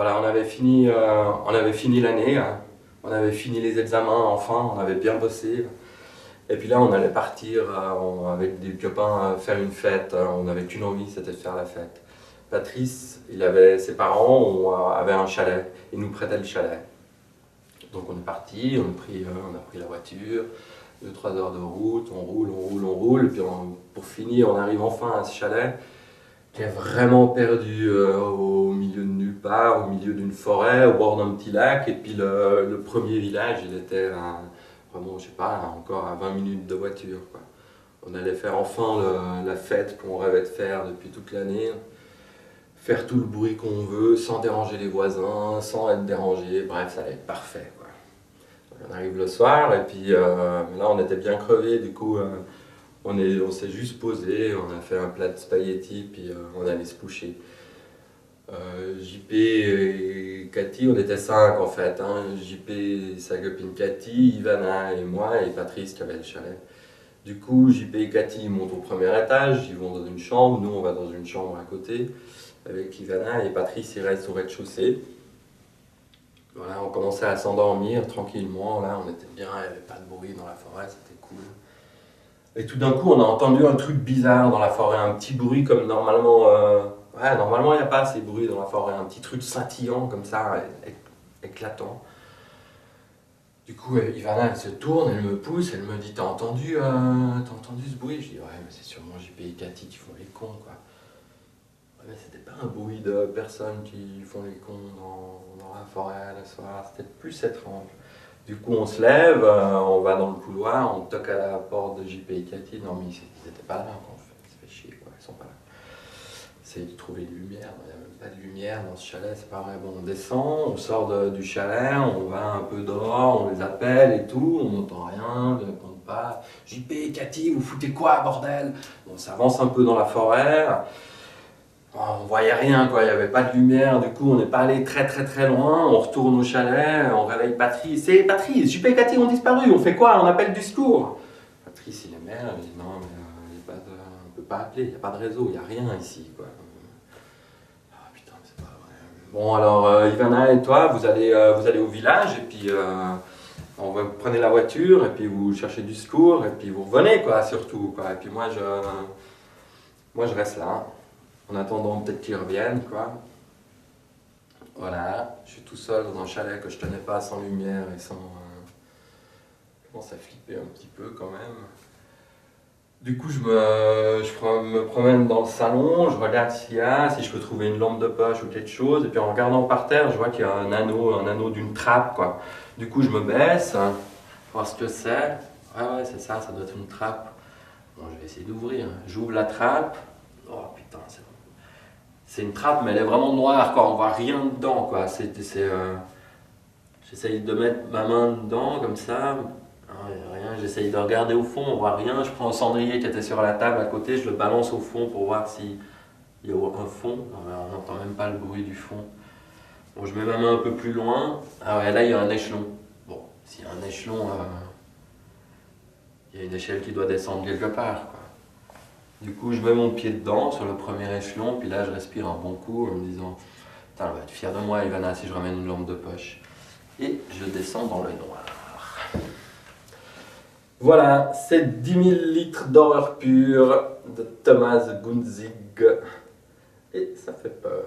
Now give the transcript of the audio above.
Voilà, on avait fini l'année, hein. On avait fini les examens enfin, on avait bien bossé. Et puis là, on allait partir avec des copains faire une fête. On n'avait qu'une envie, c'était de faire la fête. Patrice, ses parents avaient un chalet, ils nous prêtaient le chalet. Donc on est parti, on a pris la voiture, 2-3 heures de route, on roule, et puis pour finir, on arrive enfin à ce chalet qui est vraiment perdu au milieu de nulle part, au milieu d'une forêt, au bord d'un petit lac, et puis le premier village, il était vraiment, je sais pas, encore à 20 minutes de voiture, quoi. On allait faire enfin la fête qu'on rêvait de faire depuis toute l'année, faire tout le bruit qu'on veut, sans déranger les voisins, sans être dérangé, bref, ça allait être parfait, quoi. On arrive le soir, et puis là on était bien crevés, du coup on s'est juste posé, on a fait un plat de spaghettis, puis on allait se coucher. JP et Cathy, on était 5 en fait, hein. JP, sa copine Cathy, Ivana et moi, et Patrice qui avait le chalet. Du coup, JP et Cathy montent au premier étage, ils vont dans une chambre, nous on va dans une chambre à côté avec Ivana, et Patrice il reste au rez-de-chaussée. Voilà, on commençait à s'endormir tranquillement, là on était bien, il n'y avait pas de bruit dans la forêt, c'était cool. Et tout d'un coup on a entendu un truc bizarre dans la forêt, un petit bruit comme normalement... Ouais, normalement il n'y a pas ces bruits dans la forêt, un petit truc scintillant comme ça, éclatant. Du coup Ivana elle se tourne, elle me pousse, elle me dit t'as entendu ce bruit? Je dis ouais mais c'est sûrement JP et Cathy qui font les cons quoi. Ouais, mais c'était pas un bruit de personnes qui font les cons dans la forêt le soir, c'était plus étrange. Du coup, on se lève, on va dans le couloir, on toque à la porte de JP et Cathy. Non, mais ils n'étaient pas là, en fait. Ça fait chier, quoi. Ils sont pas là. Essaye de trouver une lumière. Il n'y a même pas de lumière dans ce chalet, c'est pas vrai. Bon, on descend, on sort du chalet, on va un peu dehors, on les appelle et tout. On n'entend rien, ils ne répondent pas. JP et Cathy, vous foutez quoi, bordel? On s'avance un peu dans la forêt. On voyait rien, quoi. Il n'y avait pas de lumière, du coup on n'est pas allé très loin, on retourne au chalet, on réveille Patrice. C'est Patrice, JP et Cathy ont disparu, on fait quoi? On appelle du secours. Patrice il est mère, il dit non mais on ne peut pas appeler, il n'y a pas de réseau, il n'y a rien ici, quoi. Ah putain, c'est pas vrai. Bon alors Ivana et toi, vous allez au village et puis vous prenez la voiture et puis vous cherchez du secours et puis vous revenez, quoi, surtout, quoi. Et puis moi je reste là. En attendant peut-être qu'ils reviennent, quoi. Voilà, je suis tout seul dans un chalet que je tenais pas sans lumière et sans... Je commence à flipper un petit peu quand même. Du coup, je me promène dans le salon, je regarde s'il y a, si je peux trouver une lampe de poche ou quelque chose. Et puis en regardant par terre, je vois qu'il y a un anneau d'une trappe, quoi. Du coup, je me baisse, voir ce que c'est. Ouais, c'est ça, ça doit être une trappe. Bon, je vais essayer d'ouvrir. J'ouvre la trappe. Oh putain, c'est une trappe, mais elle est vraiment noire, quoi. On voit rien dedans, quoi. J'essaye de mettre ma main dedans, comme ça. Ah, y a rien. J'essaye de regarder au fond, on voit rien. Je prends un cendrier qui était sur la table à côté, je le balance au fond pour voir s'il y a un fond. Non, mais on n'entend même pas le bruit du fond. Bon, je mets ma main un peu plus loin. Ah ouais, là, il y a un échelon. Bon, s'il y a un échelon, il y a une échelle qui doit descendre quelque part, quoi. Du coup, je mets mon pied dedans, sur le premier échelon, puis là, je respire un bon coup en me disant « Putain, elle va être fière de moi, Ivana, si je ramène une lampe de poche. » Et je descends dans le noir. Voilà, c'est 10 000 litres d'horreur pure de Thomas Gunzig. Et ça fait peur.